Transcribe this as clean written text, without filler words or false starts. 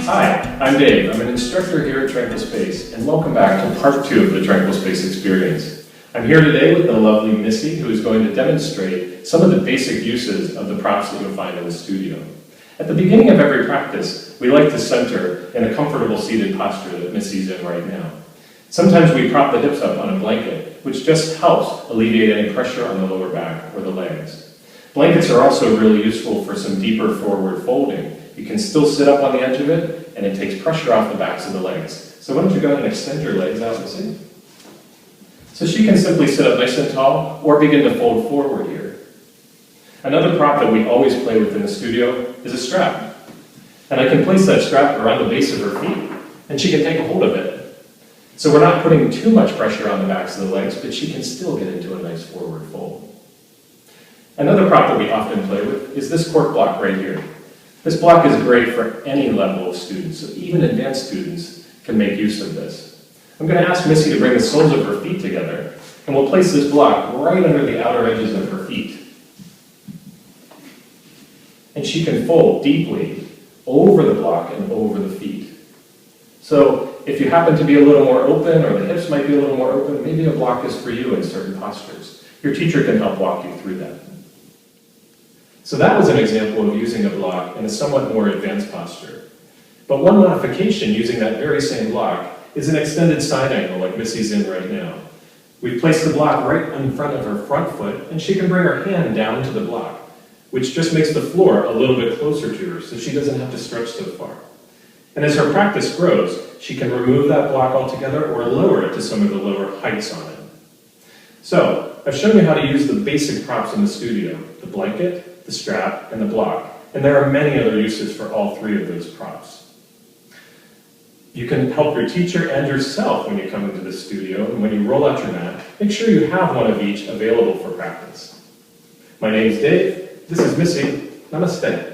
Hi, I'm Dave. I'm an instructor here at Tranquil Space, and welcome back to part 2 of the Tranquil Space experience. I'm here today with the lovely Missy, who is going to demonstrate some of the basic uses of the props that you'll find in the studio. At the beginning of every practice, we like to center in a comfortable seated posture that Missy's in right now. Sometimes we prop the hips up on a blanket, which just helps alleviate any pressure on the lower back or the legs. Blankets are also really useful for some deeper forward folding. You can still sit up on the edge of it, and it takes pressure off the backs of the legs. So why don't you go ahead and extend your legs out, Missy? So she can simply sit up nice and tall, or begin to fold forward here. Another prop that we always play with in the studio is a strap. And I can place that strap around the base of her feet, and she can take a hold of it. So we're not putting too much pressure on the backs of the legs, but she can still get into a nice forward fold. Another prop that we often play with is this cork block right here. This block is great for any level of students, so even advanced students can make use of this. I'm going to ask Missy to bring the soles of her feet together, and we'll place this block right under the outer edges of her feet. And she can fold deeply over the block and over the feet. So if you happen to be a little more open, or the hips might be a little more open, maybe a block is for you in certain postures. Your teacher can help walk you through that. So that was an example of using a block in a somewhat more advanced posture. But one modification using that very same block is an extended side angle like Missy's in right now. We've placed the block right in front of her front foot, and she can bring her hand down to the block, which just makes the floor a little bit closer to her so she doesn't have to stretch so far. And as her practice grows, she can remove that block altogether or lower it to some of the lower heights on it. So I've shown you how to use the basic props in the studio: the blanket, the strap, and the block. And there are many other uses for all three of those props. You can help your teacher and yourself when you come into the studio, and when you roll out your mat, make sure you have one of each available for practice. My name's Dave, this is Missy, namaste.